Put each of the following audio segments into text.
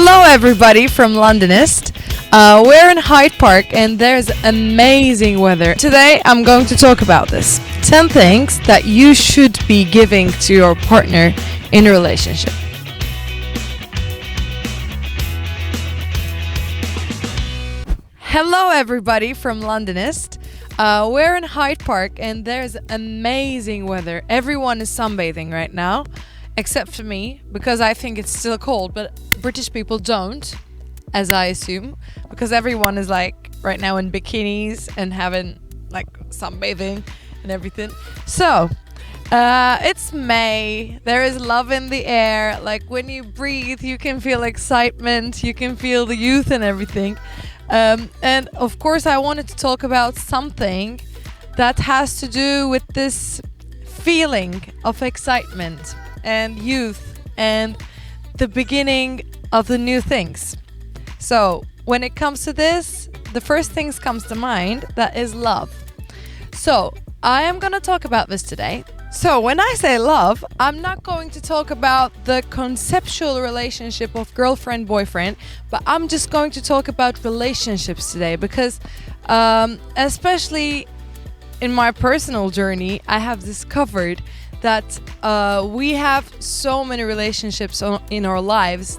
Hello, everybody from Londonist. We're in Hyde Park and there's amazing weather. Today, I'm going to talk about this 10 things that you should be giving to your partner in a relationship. Hello, everybody from Londonist. We're in Hyde Park and there's amazing weather. Everyone is sunbathing right now, except for me, because I think it's still cold, but British people don't, as I assume, because everyone is like right now in bikinis and having like sunbathing and everything. So, it's May, there is love in the air, like when you breathe you can feel excitement, you can feel the youth and everything. And of course I wanted to talk about something that has to do with this feeling of excitement and youth and the beginning of the new things. So when it comes to this, the first things comes to mind, that is love. So I am gonna talk about this today. So when I say love, I'm not going to talk about the conceptual relationship of girlfriend-boyfriend, but I'm just going to talk about relationships today because especially in my personal journey, I have discovered that we have so many relationships in our lives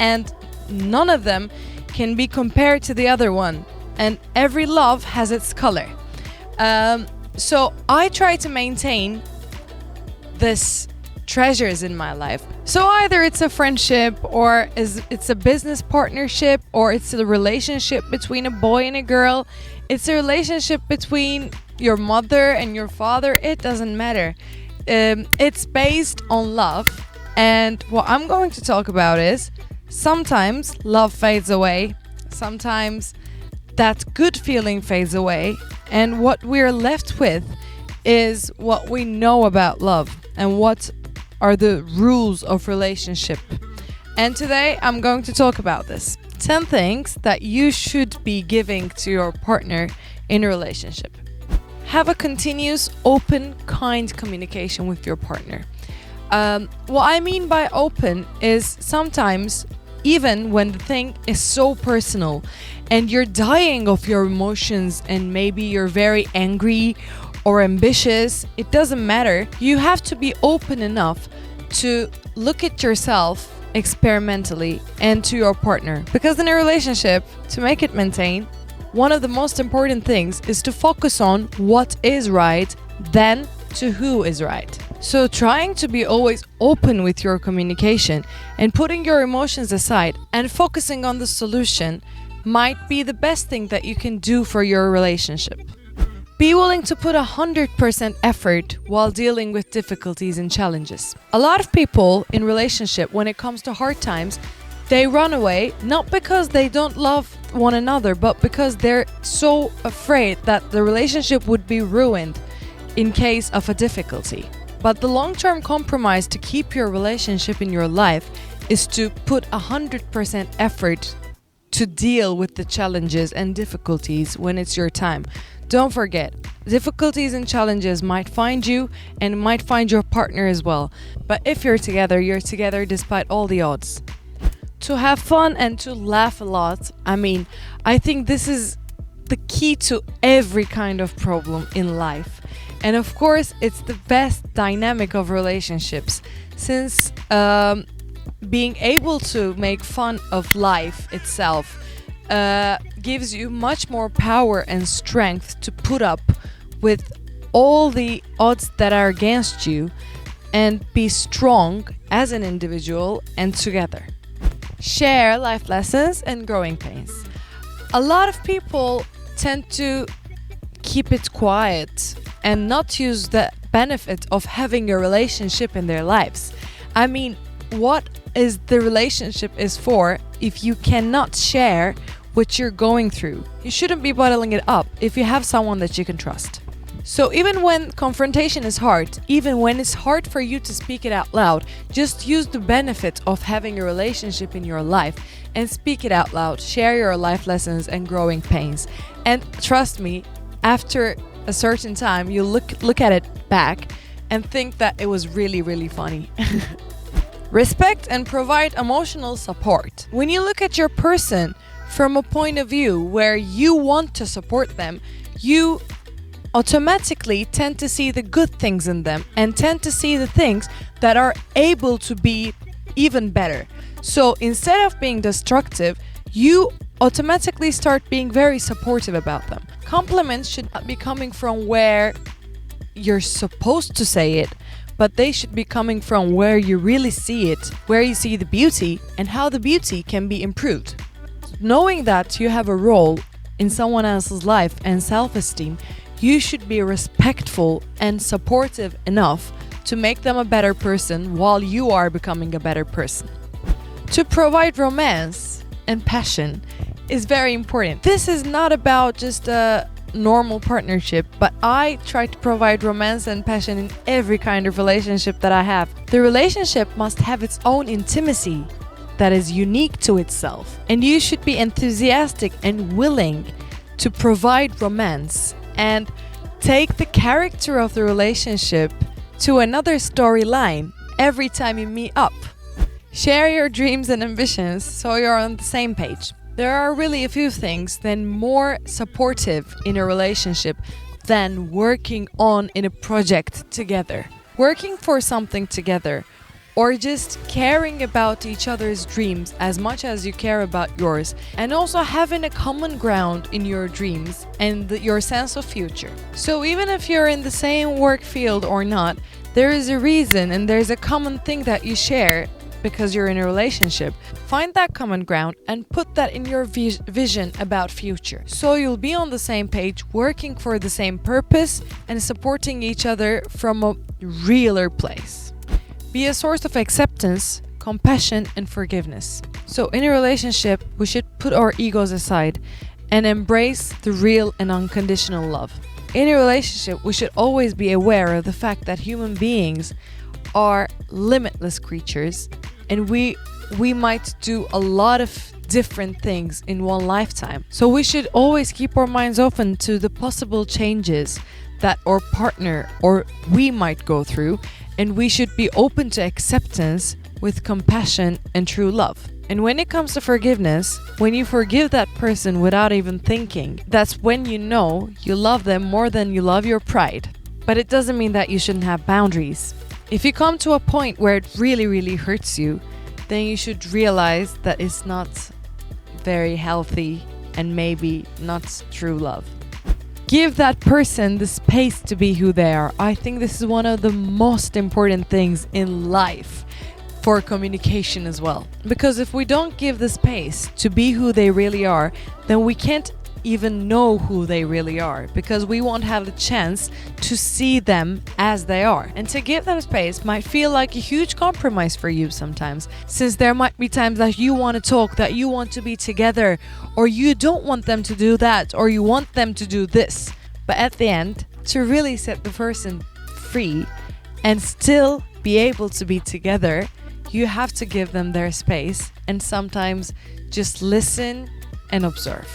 and none of them can be compared to the other one, and every love has its color. So I try to maintain this treasures in my life. So either it's a friendship, or it's a business partnership, or it's a relationship between a boy and a girl. It's a relationship between your mother and your father. It doesn't matter. It's based on love. And what I'm going to talk about is sometimes love fades away. Sometimes that good feeling fades away. And what we're left with is what we know about love and what are the rules of relationship. And today I'm going to talk about this 10 things that you should be giving to your partner in a relationship. Have a continuous, open, kind communication with your partner. What I mean by open is sometimes even when the thing is so personal and you're dying of your emotions and maybe you're very angry or ambitious, it doesn't matter. You have to be open enough to look at yourself experimentally and to your partner. Because in a relationship, to make it maintain, one of the most important things is to focus on what is right than to who is right. So trying to be always open with your communication and putting your emotions aside and focusing on the solution might be the best thing that you can do for your relationship. Be willing to put 100% effort while dealing with difficulties and challenges. A lot of people in relationship, when it comes to hard times, they run away, not because they don't love one another, but because they're so afraid that the relationship would be ruined in case of a difficulty. But the long-term compromise to keep your relationship in your life is to put 100% effort to deal with the challenges and difficulties when it's your time. Don't forget, difficulties and challenges might find you and might find your partner as well. But if you're together despite all the odds. To have fun and to laugh a lot, I think this is the key to every kind of problem in life. And of course, it's the best dynamic of relationships, since being able to make fun of life itself gives you much more power and strength to put up with all the odds that are against you and be strong as an individual and together. Share life lessons and growing pains. A lot of people tend to keep it quiet and not use the benefit of having a relationship in their lives. What is the relationship is for if you cannot share what you're going through? You shouldn't be bottling it up if you have someone that you can trust. So even when confrontation is hard, even when it's hard for you to speak it out loud, just use the benefit of having a relationship in your life and speak it out loud. Share your life lessons and growing pains. And trust me, after a certain time, you look at it back and think that it was really, really funny. Respect and provide emotional support. When you look at your person from a point of view where you want to support them, you automatically tend to see the good things in them and tend to see the things that are able to be even better. So instead of being destructive, you automatically start being very supportive about them. Compliments should not be coming from where you're supposed to say it, but they should be coming from where you really see it, where you see the beauty and how the beauty can be improved. Knowing that you have a role in someone else's life and self-esteem, you should be respectful and supportive enough to make them a better person while you are becoming a better person. To provide romance and passion is very important. This is not about just a normal partnership, but I try to provide romance and passion in every kind of relationship that I have. The relationship must have its own intimacy that is unique to itself, and you should be enthusiastic and willing to provide romance and take the character of the relationship to another storyline every time you meet up. Share your dreams and ambitions so you're on the same page. There are really a few things that are more supportive in a relationship than working on in a project together. Working for something together, or just caring about each other's dreams as much as you care about yours, and also having a common ground in your dreams and your sense of future. So even if you're in the same work field or not, there is a reason and there's a common thing that you share because you're in a relationship. Find that common ground and put that in your vision about future. So you'll be on the same page, working for the same purpose and supporting each other from a realer place. Be a source of acceptance, compassion and forgiveness. So in a relationship, we should put our egos aside and embrace the real and unconditional love. In a relationship, we should always be aware of the fact that human beings are limitless creatures, and we might do a lot of different things in one lifetime. So we should always keep our minds open to the possible changes that our partner or we might go through, and we should be open to acceptance with compassion and true love. And when it comes to forgiveness, when you forgive that person without even thinking, that's when you know you love them more than you love your pride. But it doesn't mean that you shouldn't have boundaries. If you come to a point where it really, really hurts you, then you should realize that it's not very healthy and maybe not true love. Give that person the space to be who they are. I think this is one of the most important things in life for communication as well. Because if we don't give the space to be who they really are, then we can't even know who they really are, because we won't have the chance to see them as they are. And to give them space might feel like a huge compromise for you sometimes, since there might be times that you want to talk, that you want to be together, or you don't want them to do that, or you want them to do this. But at the end, to really set the person free and still be able to be together, you have to give them their space and sometimes just listen and observe.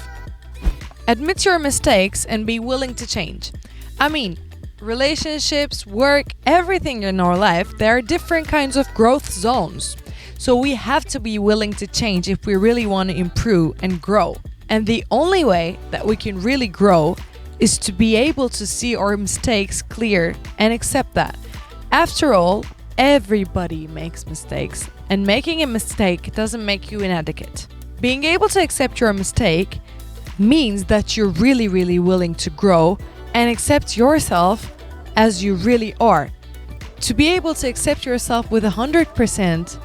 Admit your mistakes and be willing to change. I mean, relationships, work, everything in our life, there are different kinds of growth zones. So we have to be willing to change if we really want to improve and grow. And the only way that we can really grow is to be able to see our mistakes clear and accept that. After all, everybody makes mistakes, and making a mistake doesn't make you inadequate. Being able to accept your mistake means that you're really, really willing to grow and accept yourself as you really are. To be able to accept yourself with 100%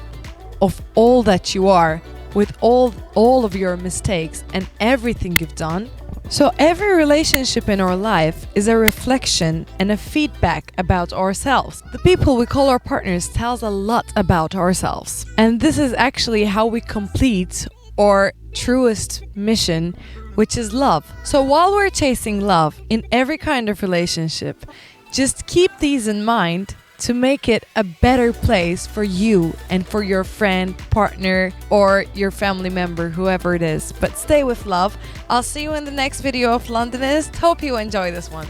of all that you are, with all of your mistakes and everything you've done. So every relationship in our life is a reflection and a feedback about ourselves. The people we call our partners tells a lot about ourselves. And this is actually how we complete our truest mission, which is love. So while we're chasing love in every kind of relationship, just keep these in mind to make it a better place for you and for your friend, partner, or your family member, whoever it is. But stay with love. I'll see you in the next video of Londonist. Hope you enjoy this one.